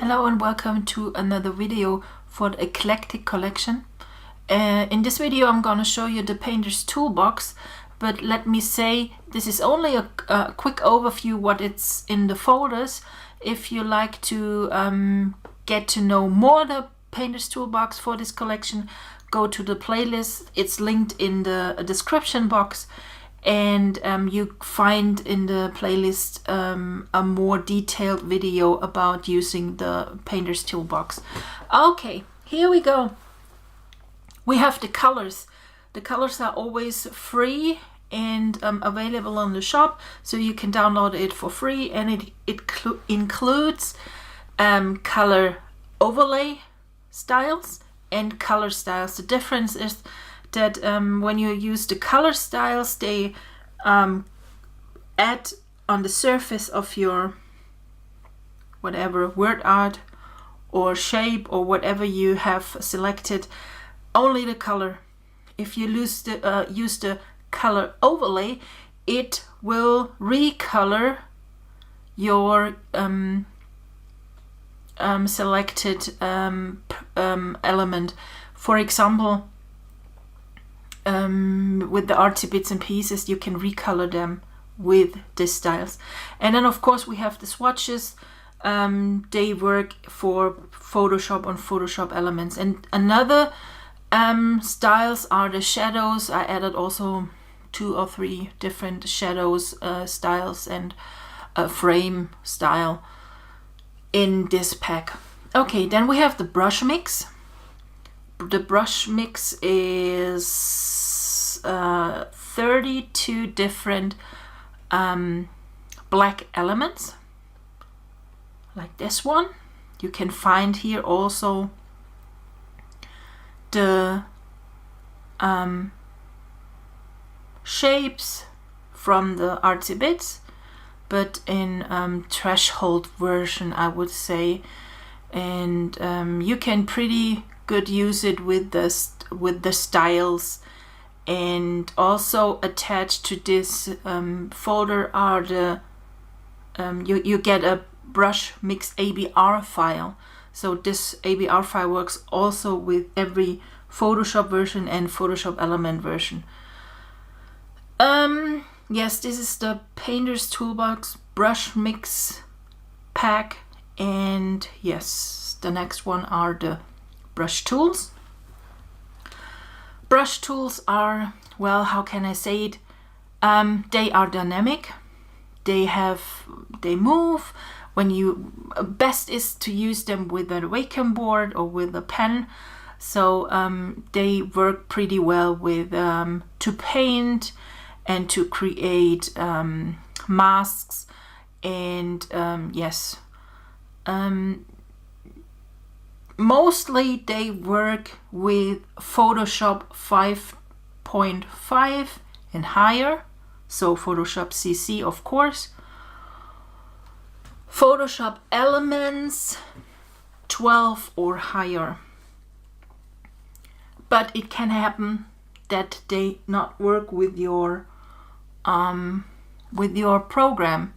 Hello and welcome to another video for the Eclectic Collection. In this video I'm gonna show you the Painters-Toolbox, but let me say this is only a quick overview what it's in the folders. If you like to get to know more the Painters-Toolbox for this collection, go to the playlist. It's linked in the description box. And you find in the playlist a more detailed video about using the Painter's Toolbox. Okay, here we go. We have the colors. The colors are always free and available on the shop, so you can download it for free, and it includes color overlay styles and color styles. The difference is that when you use the color styles, they add on the surface of your whatever word art or shape or whatever you have selected, only the color. If you use the color overlay, it will recolor your selected element. For example, with the artsy bits and pieces, you can recolor them with the styles. And then of course we have the swatches. They work for Photoshop on Photoshop elements. And another styles are the shadows. I added also 2 or 3 different shadows styles and a frame style in this pack. Okay, then we have the brush mix. The brush mix is 32 different black elements, like this one. You can find here also the shapes from the artsy bits, but in threshold version, I would say. And you can pretty good use it with the styles. And also attached to this folder are the you get a brush mix ABR file. So this ABR file works also with every Photoshop version and Photoshop element version. Yes, this is the Painter's Toolbox brush mix pack. And yes, the next one are the brush tools. Brush tools are, well, how can I say it? They are dynamic. They move. When you best is to use them with a Wacom board or with a pen. So they work pretty well with to paint and to create masks. And yes. Mostly they work with Photoshop 5.5 and higher, so Photoshop CC of course. Photoshop Elements 12 or higher. But it can happen that they not work with your program.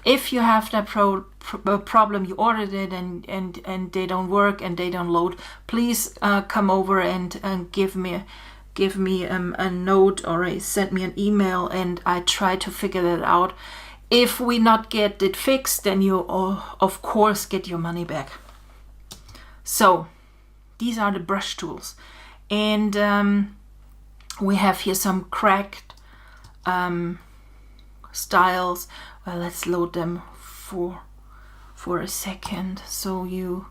If you have that problem, you ordered it and they don't work and they don't load, please come over and give me a note or send me an email, and I try to figure that out. If we not get it fixed, then you of course get your money back. So these are the brush tools, and we have here some cracked styles. Well, let's load them for a second so you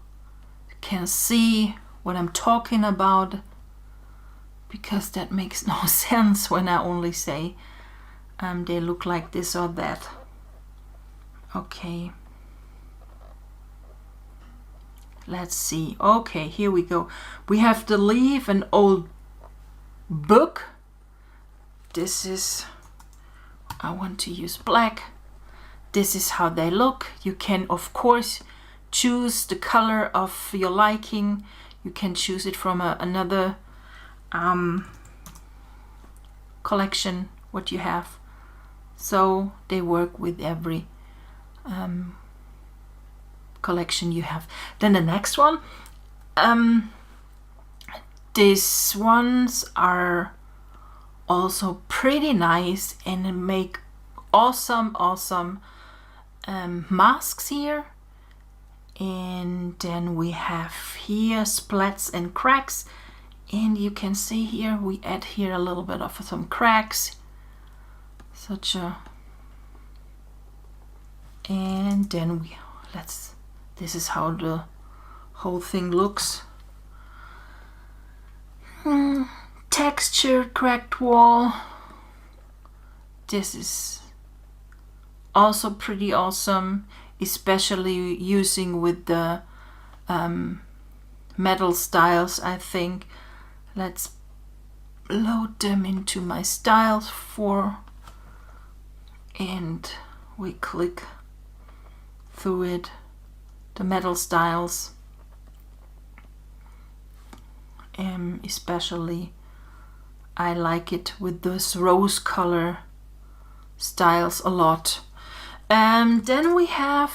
can see what I'm talking about, because that makes no sense when I only say they look like this or that. Okay, let's see. Okay, here we go. We have the leaf, an old book. This is, I want to use black. This is how they look. You can of course choose the color of your liking. You can choose it from another collection what you have. So they work with every collection you have. Then the next one, these ones are also pretty nice and make awesome masks here. And then we have here splats and cracks, and you can see here we add here a little bit of some cracks, and then this is how the whole thing looks. Textured cracked wall. This is also pretty awesome, especially using with the metal styles, I think. Let's load them into my styles and we click through it, the metal styles. Especially I like it with this rose color styles a lot. Then we have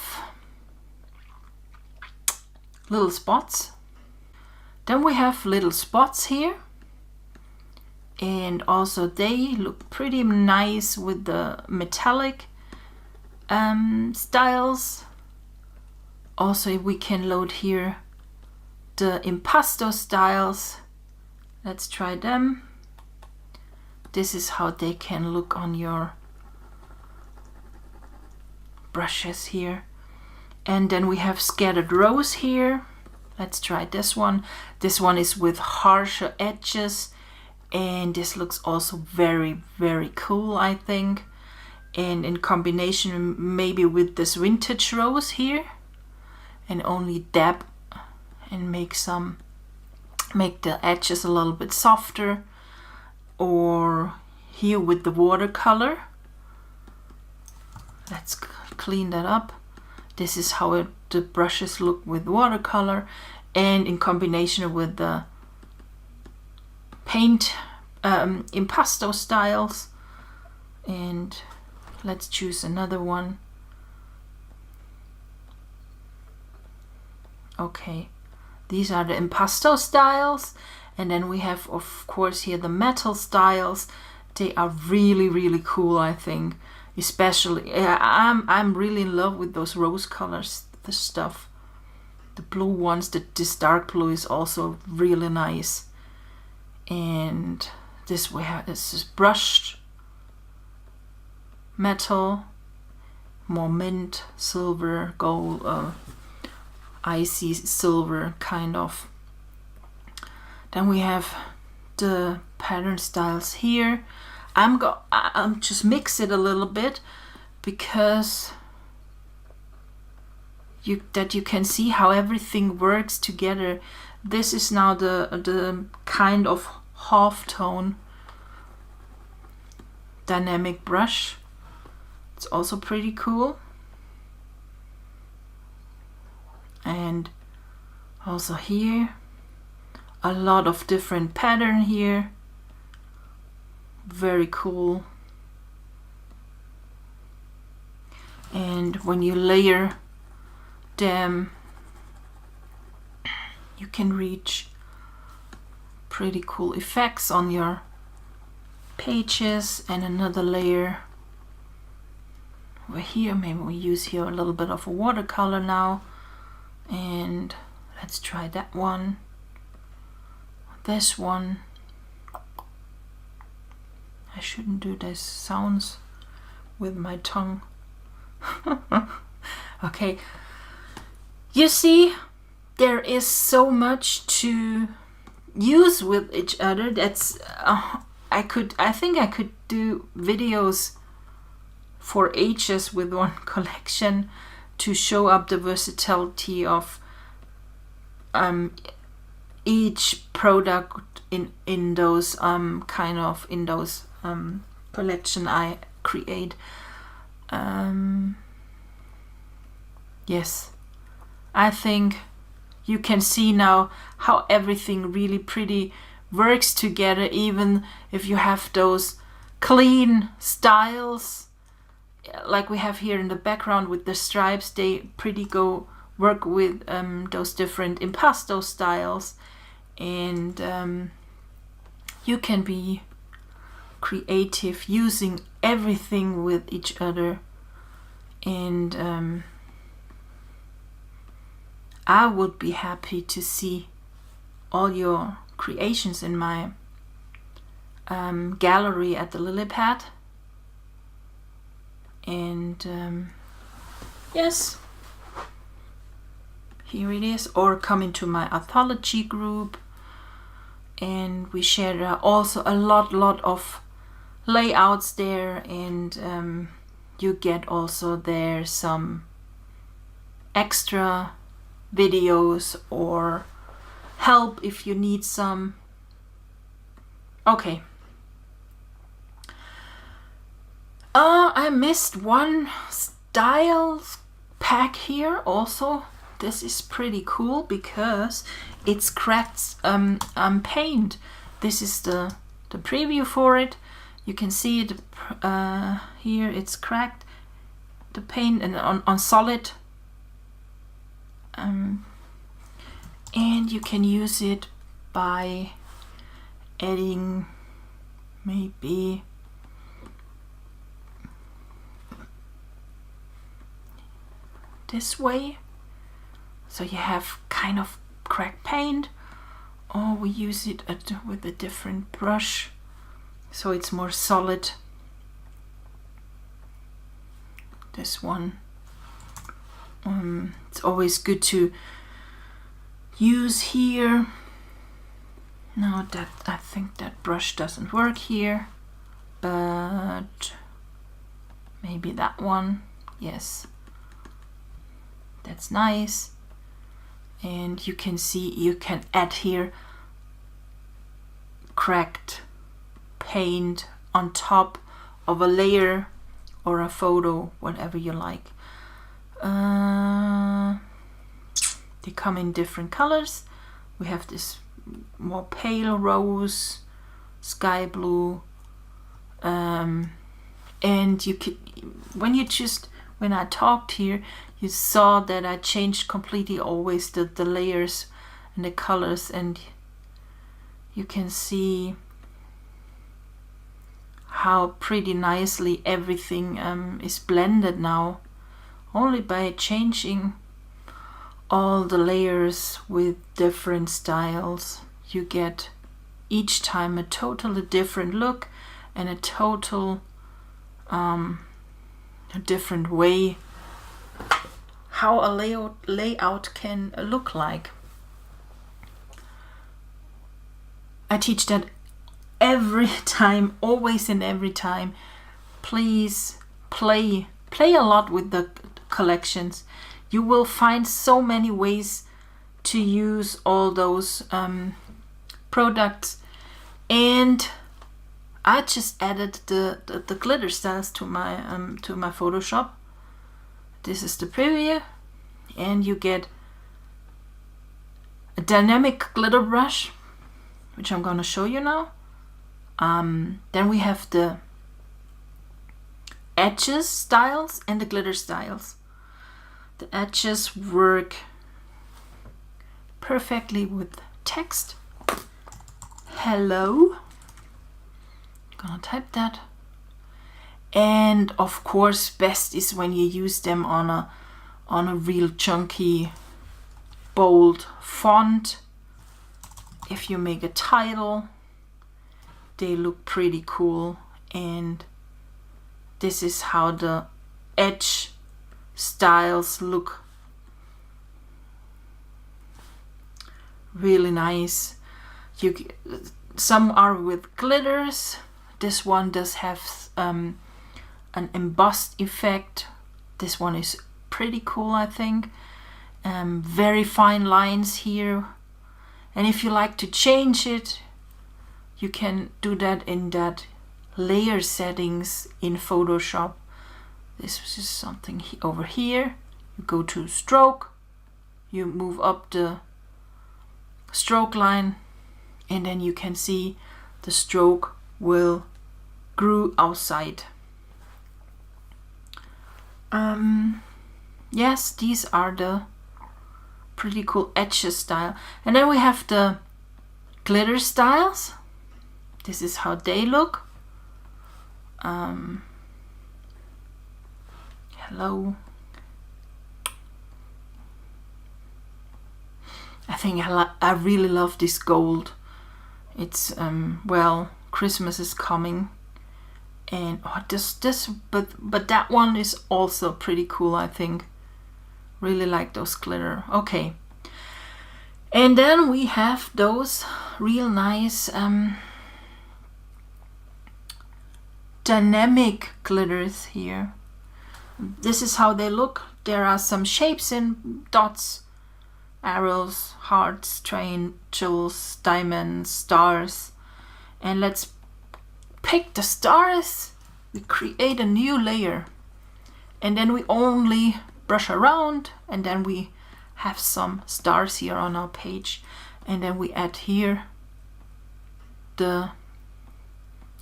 little spots. Then we have little spots here, and also they look pretty nice with the metallic styles. Also we can load here the impasto styles. Let's try them. This is how they can look on your brushes here. And then we have scattered rose here. Let's try this one. This one is with harsher edges, and this looks also very cool, I think. And in combination maybe with this vintage rose here, and only dab and make the edges a little bit softer, or here with the watercolor. Let's clean that up. This is how the brushes look with watercolor, and in combination with the paint impasto styles. And let's choose another one. Okay, these are the impasto styles, and then we have of course here the metal styles. They are really cool, I think. Especially I'm really in love with those rose colors, the stuff. The blue ones, this dark blue is also really nice. And this is brushed metal, more mint, silver, gold, icy silver kind of. Then we have the pattern styles here. I'm just mix it a little bit because you can see how everything works together. This is now the kind of half tone dynamic brush. It's also pretty cool. And also here a lot of different pattern here. Very cool. And when you layer them, you can reach pretty cool effects on your pages. And another layer over here. Maybe we use here a little bit of a watercolor now, and let's try that one. This one, I shouldn't do these sounds with my tongue. Okay, you see, there is so much to use with each other. That's I think I could do videos for ages with one collection to show up the versatility of each product in those collection I create. Yes, I think you can see now how everything really pretty works together. Even if you have those clean styles like we have here in the background with the stripes, they pretty go work with those different impasto styles, and you can be creative using everything with each other. And I would be happy to see all your creations in my gallery at the lily pad. And yes, here it is. Or come into my anthology group, and we share also a lot of layouts there, and you get also there some extra videos or help if you need some. Okay. I missed one style pack here also. This is pretty cool because it's cracked paint. This is the preview for it. You can see it here. It's cracked, the paint, and on solid. And you can use it by adding maybe this way, so you have kind of cracked paint, or we use it with a different brush so it's more solid. This one, it's always good to use here. No, that I think that brush doesn't work here, but maybe that one. Yes, that's nice. And you can see you can add here cracked paint on top of a layer or a photo, whatever you like. They come in different colors. We have this more pale rose, sky blue, and you could, when I talked here, you saw that I changed completely always the layers and the colors, and you can see how pretty nicely everything is blended now, only by changing all the layers with different styles. You get each time a totally different look and a different way how a layout can look like. I teach that every time, always and every time. Please play a lot with the collections. You will find so many ways to use all those products. And I just added the glitter styles to my Photoshop. This is the preview, and you get a dynamic glitter brush, which I'm gonna show you now. Then we have the edges styles and the glitter styles. The edges work perfectly with text. Hello. Gonna type that. And of course, best is when you use them on a real chunky, bold font. If you make a title, they look pretty cool. And this is how the edge styles look. Really nice. Some are with glitters. This one does have an embossed effect. This one is pretty cool, I think. Very fine lines here. And if you like to change it, you can do that in that layer settings in Photoshop. This is something over here. You go to stroke, you move up the stroke line, and then you can see the stroke will grow outside. Yes, these are the pretty cool edges style. And then we have the glitter styles. This is how they look. Hello. I think I really love this gold. It's well, Christmas is coming, and oh, but that one is also pretty cool. I think really like those glitter. Okay, and then we have those real nice dynamic glitters here. This is how they look. There are some shapes in dots, arrows, hearts, triangles, diamonds, stars. And let's pick the stars. We create a new layer, and then we only brush around, and then we have some stars here on our page, and then we add here the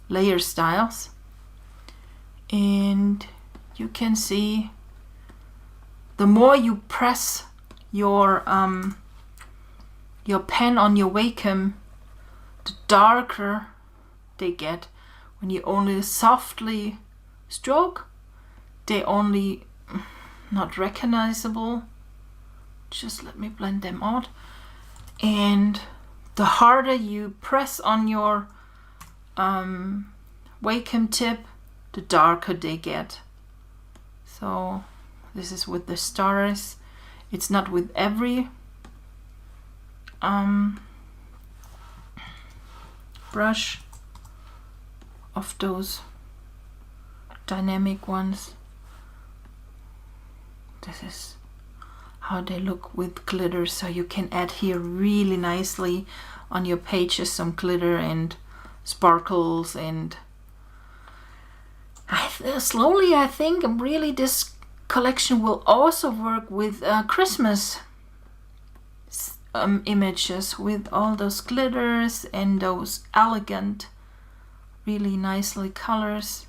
layer styles, and you can see the more you press your pen on your Wacom, the darker they get. When you only softly stroke, they only not recognizable. Just let me blend them out. And the harder you press on your Wacom tip, the darker they get. So this is with the stars. It's not with every brush of those dynamic ones. This is how they look with glitter, so you can add here really nicely on your pages some glitter and sparkles. And slowly I think really this collection will also work with Christmas images, with all those glitters and those elegant, really nicely colors.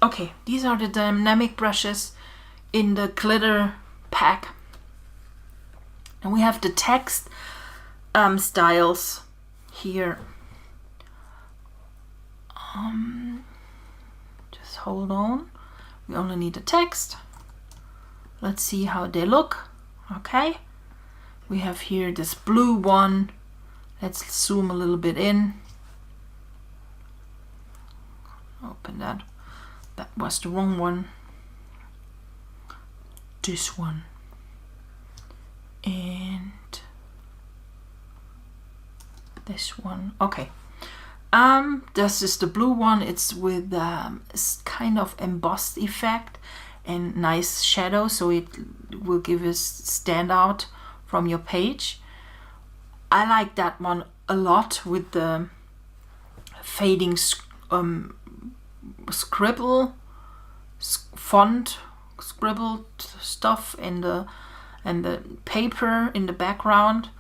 Okay, these are the dynamic brushes in the glitter pack. And we have the text styles here. Just hold on. We only need the text. Let's see how they look. Okay. We have here this blue one. Let's zoom a little bit in. Open that. That was the wrong one. This one. And this one. Okay. This is the blue one. It's with kind of embossed effect and nice shadow, so it will give us stand out from your page. I like that one a lot with the fading scribble font scribbled stuff in the paper in the background.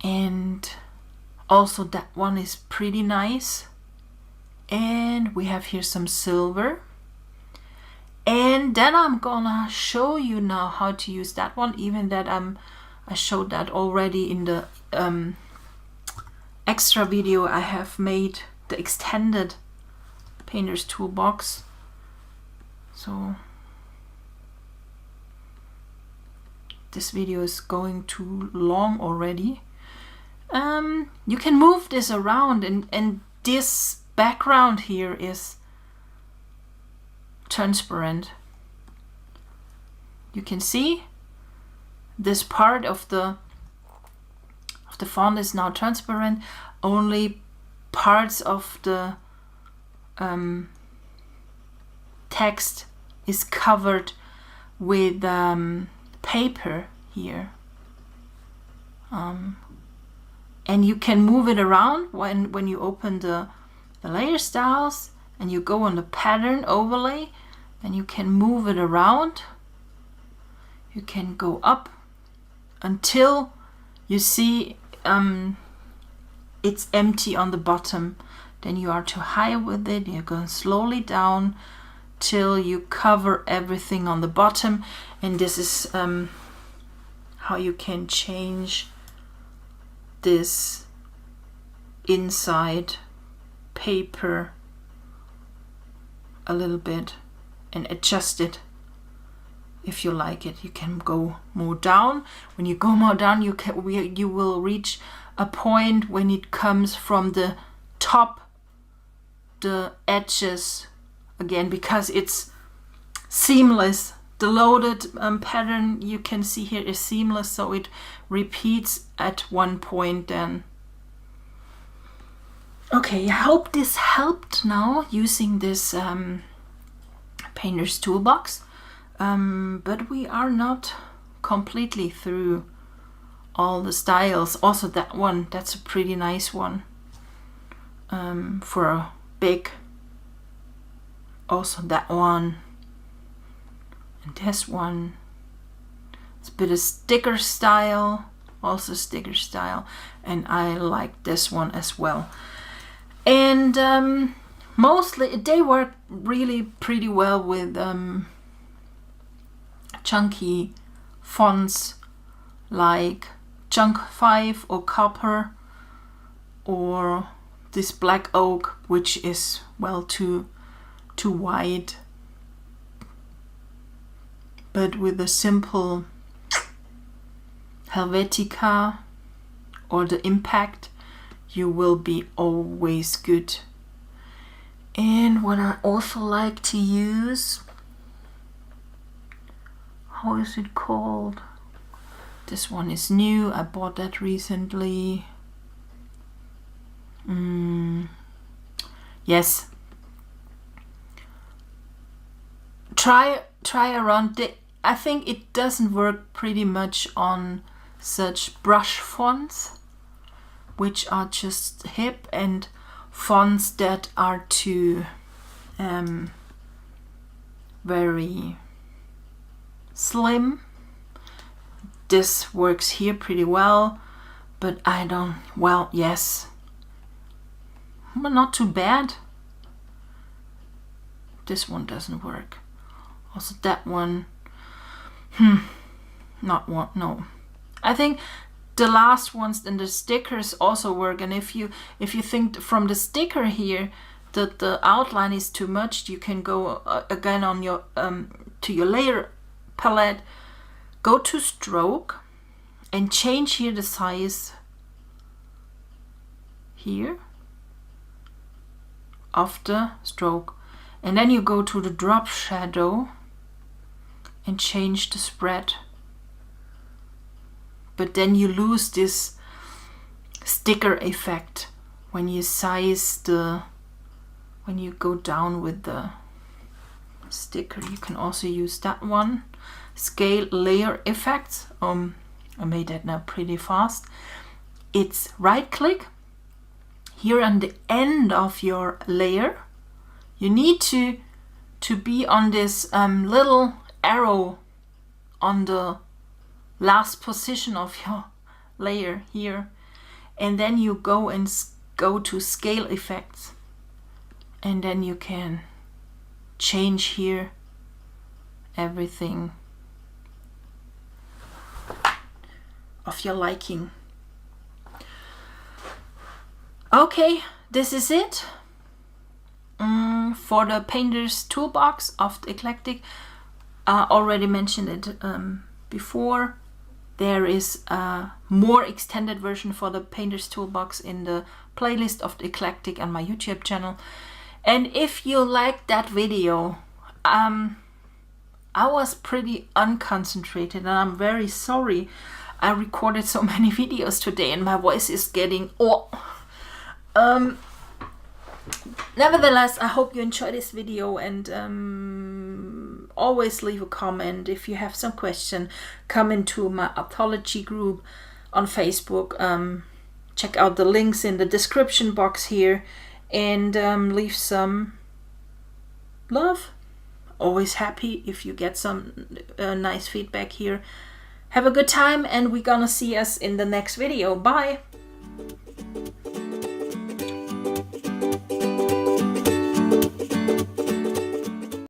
And also that one is pretty nice. And we have here some silver. And then I'm gonna show you now how to use that one, even that I showed that already in the extra video I have made, the extended Painters Toolbox. So this video is going too long already. You can move this around, and this background here is transparent. You can see this part of the font is now transparent. Only parts of the text is covered with paper here. And you can move it around when you open the layer styles and you go on the pattern overlay, and you can move it around. You can go up until you see it's empty on the bottom. Then you are too high with it. You're going slowly down till you cover everything on the bottom. And this is how you can change this inside paper a little bit and adjust it if you like it. You can go more down. When you go more down, you will reach a point when it comes from the top, the edges again, because it's seamless. The loaded pattern you can see here is seamless, so it repeats at one point then. Okay, I hope this helped now using this Painter's Toolbox, but we are not completely through all the styles. Also that one, that's a pretty nice one for a big. Also that one. And this one, it's a bit of sticker style, also sticker style, and I like this one as well. And mostly they work really pretty well with chunky fonts like Chunk 5 or Copper, or this Black Oak, which is well too wide. But with a simple Helvetica or the Impact, you will be always good. And what I also like to use, how is it called? This one is new, I bought that recently. Yes. Try around the, I think it doesn't work pretty much on such brush fonts, which are just hip, and fonts that are too very slim. This works here pretty well, but I don't, well, yes, but not too bad. This one doesn't work. Also that one, not one, no. I think the last ones and the stickers also work, and if you think from the sticker here that the outline is too much, you can go again on your to your layer palette, go to stroke and change here the size here of the stroke, and then you go to the drop shadow and change the spread. But then you lose this sticker effect when you size when you go down with the sticker. You can also use that one, scale layer effects. I made that now pretty fast. It's right click here on the end of your layer. You need to be on this little arrow on the last position of your layer here, and then you go to scale effects, and then you can change here everything of your liking. Okay, this is it for the Painter's Toolbox of the Eclectic. I already mentioned it before. There is a more extended version for the Painter's Toolbox in the playlist of the Eclectic on my YouTube channel. And if you liked that video, I was pretty unconcentrated, and I'm very sorry. I recorded so many videos today and my voice is getting nevertheless, I hope you enjoyed this video, and always leave a comment if you have some question. Come into my anthology group on Facebook. Check out the links in the description box here, and leave some love. Always happy if you get some nice feedback here. Have a good time, and we're gonna see us in the next video. Bye.